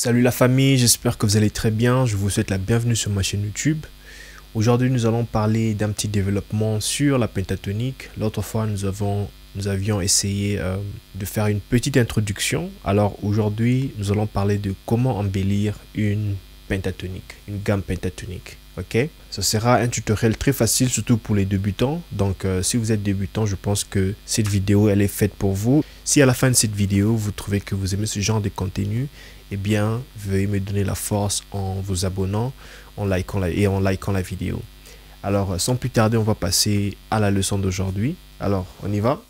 Salut la famille, j'espère que vous allez très bien. Je vous souhaite la bienvenue sur ma chaîne YouTube. Aujourd'hui, nous allons parler d'un petit développement sur la pentatonique. L'autre fois, nous avions essayé de faire une petite introduction. Alors aujourd'hui, nous allons parler de comment embellir une pentatonique, une gamme pentatonique. Ok, ce sera un tutoriel très facile, surtout pour les débutants. Donc si vous êtes débutant, je pense que cette vidéo elle est faite pour vous. Si à la fin de cette vidéo vous trouvez que vous aimez ce genre de contenu, eh bien veuillez me donner la force en vous abonnant, en likant la vidéo. Alors sans plus tarder, on va passer à la leçon d'aujourd'hui. Alors on y va.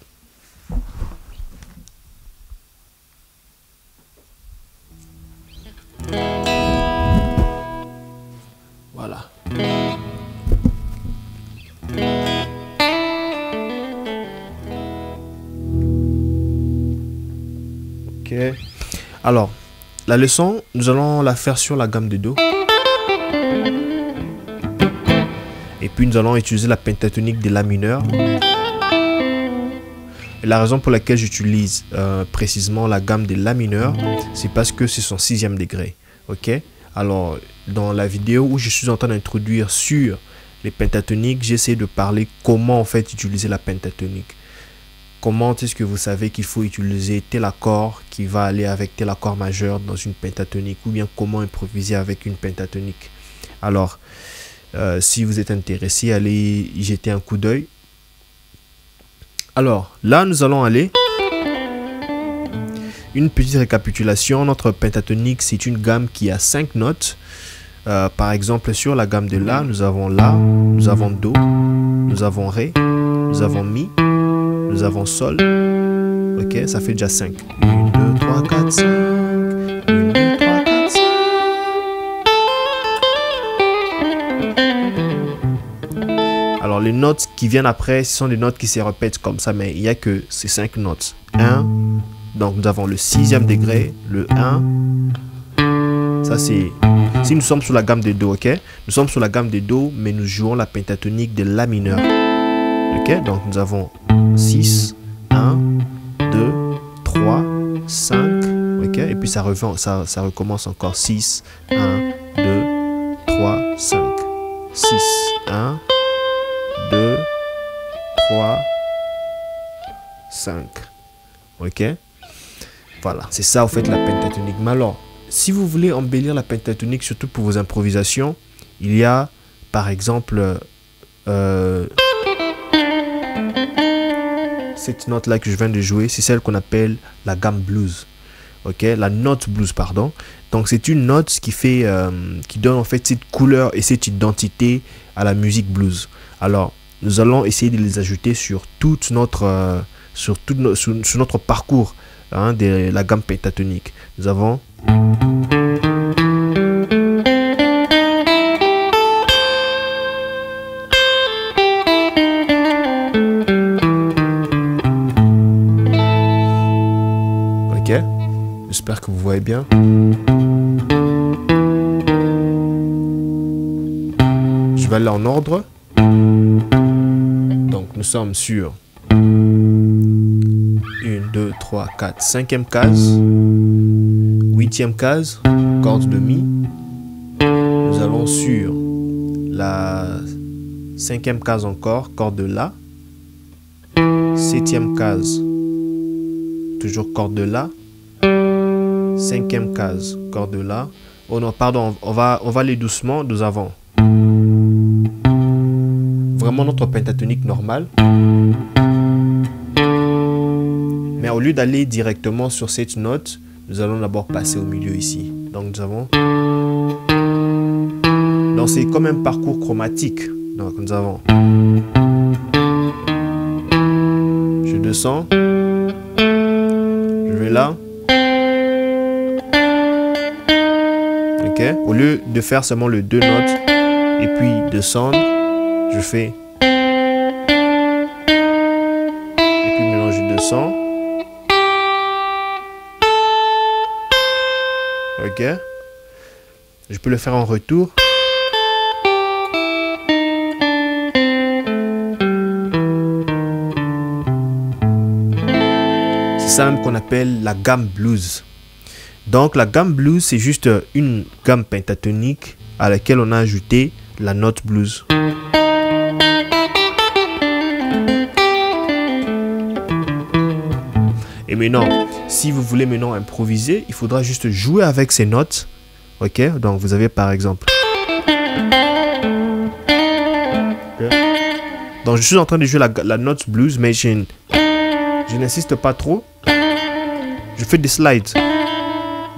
Voilà. Ok. Alors, la leçon, nous allons la faire sur la gamme de Do. Et puis, nous allons utiliser la pentatonique de La mineur. Et la raison pour laquelle j'utilise précisément la gamme de La mineur, c'est parce que c'est son 6e degré. Ok. Alors, dans la vidéo où je suis en train d'introduire sur les pentatoniques, j'essaie de parler comment en fait utiliser la pentatonique. Comment est-ce que vous savez qu'il faut utiliser tel accord qui va aller avec tel accord majeur dans une pentatonique, ou bien comment improviser avec une pentatonique. Alors, si vous êtes intéressé, allez y jeter un coup d'œil. Alors, là, nous allons aller. Une petite récapitulation, notre pentatonique, c'est une gamme qui a 5 notes. Par exemple, sur la gamme de La, nous avons La, nous avons Do, nous avons Ré, nous avons Mi, nous avons Sol. Ok, ça fait déjà 5. 1, 2, 3, 4, 5. 1, 2, 3, 4, 5. Alors, les notes qui viennent après, ce sont des notes qui se répètent comme ça, mais il n'y a que ces 5 notes. 1. Donc, nous avons le 6e degré, le 1. Ça, c'est... Si nous sommes sur la gamme de Do, ok? Nous sommes sur la gamme de Do, mais nous jouons la pentatonique de La mineur. Ok? Donc, nous avons 6, 1, 2, 3, 5. Ok? Et puis, ça recommence encore. 6, 1, 2, 3, 5. 6, 1, 2, 3, 5. Ok? Voilà, c'est ça, en fait, la pentatonique. Mais alors, si vous voulez embellir la pentatonique, surtout pour vos improvisations, il y a, par exemple, cette note-là que je viens de jouer, c'est celle qu'on appelle la gamme blues. Ok, la note blues, pardon. Donc, c'est une note qui fait, qui donne en fait cette couleur et cette identité à la musique blues. Alors, nous allons essayer de les ajouter sur toute notre, sur notre parcours. De la gamme pentatonique. Nous avons ok, j'espère que vous voyez bien. Je vais aller en ordre. Donc nous sommes sur 1, 2, 3, 4, 5e case, 8e case, corde de Mi. Nous allons sur la 5e case encore, corde de La. 7e case, toujours corde de La. 5e case, corde de La. Oh non, pardon, on va aller doucement. Nous avons vraiment notre pentatonique normale. Mais au lieu d'aller directement sur cette note, nous allons d'abord passer au milieu ici. Donc nous avons... Donc c'est comme un parcours chromatique. Donc nous avons... Je descends. Je vais là. Ok. Au lieu de faire seulement les 2 notes et puis descendre, je fais... Et puis maintenant je descends. Ok, je peux le faire en retour. C'est ça même qu'on appelle la gamme blues. Donc la gamme blues, c'est juste une gamme pentatonique à laquelle on a ajouté la note blues. Et maintenant, si vous voulez maintenant improviser, il faudra juste jouer avec ces notes. Ok, donc vous avez par exemple. Okay. Donc je suis en train de jouer la note blues, mais je n'insiste pas trop. Je fais des slides.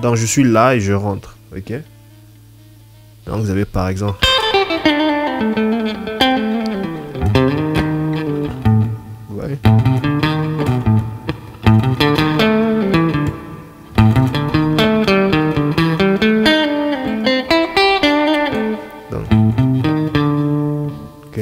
Donc je suis là et je rentre. Ok. Donc vous avez par exemple. Ouais. Donc. Ok.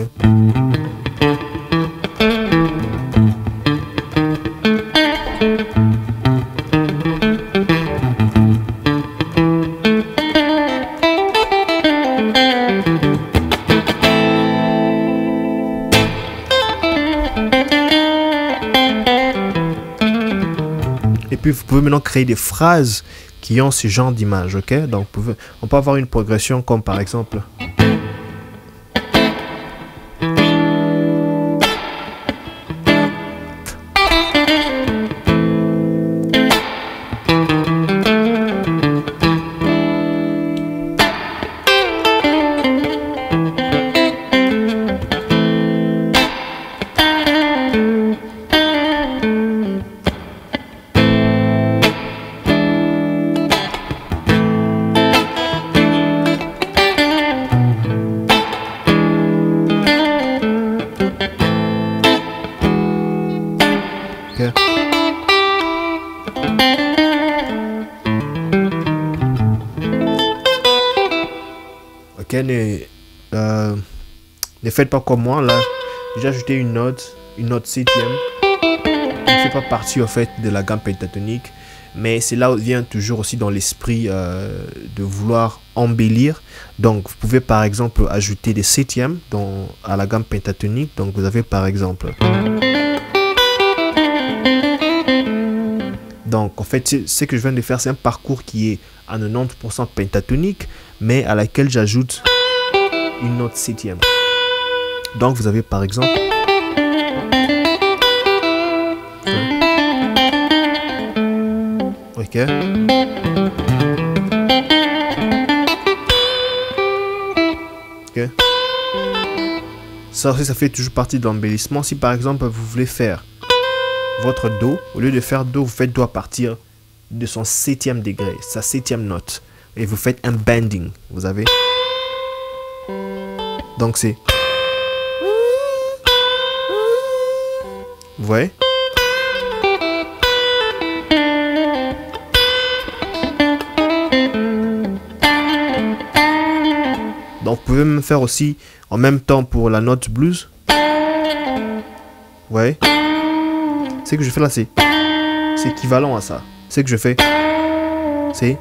Et puis vous pouvez maintenant créer des phrases qui ont ce genre d'image, ok? Donc on peut avoir une progression comme par exemple. Ok, ne faites pas comme moi là. J'ai ajouté une note septième qui ne fait pas partie en fait de la gamme pentatonique, mais c'est là où vient toujours aussi dans l'esprit de vouloir embellir. Donc vous pouvez par exemple ajouter des septièmes à la gamme pentatonique. Donc vous avez par exemple. Donc en fait ce que je viens de faire, c'est un parcours qui est à 90% pentatonique, mais à laquelle j'ajoute une note septième. Donc vous avez par exemple. Ok. Ok. Ça aussi, ça fait toujours partie de l'embellissement. Si par exemple vous voulez faire votre do, au lieu de faire do, vous faites do à partir de son septième degré, sa septième note, et vous faites un bending. Vous avez. Donc c'est. Vous voyez? Donc vous pouvez même faire aussi en même temps pour la note blues. Vous voyez? Ce que je fais là, c'est équivalent à ça. Ce que je fais, c'est.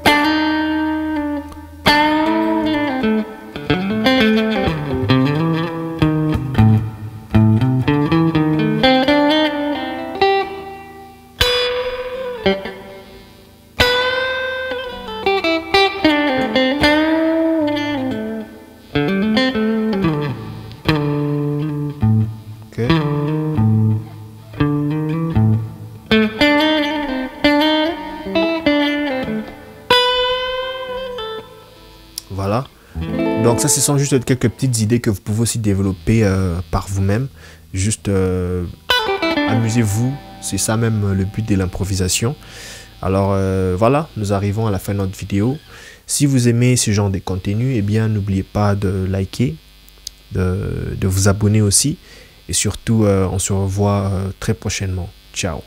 Voilà. Donc ça, ce sont juste quelques petites idées que vous pouvez aussi développer par vous-même. Juste amusez-vous. C'est ça même le but de l'improvisation. Alors voilà, nous arrivons à la fin de notre vidéo. Si vous aimez ce genre de contenu, eh bien n'oubliez pas de liker, de vous abonner aussi. Et surtout, on se revoit très prochainement. Ciao.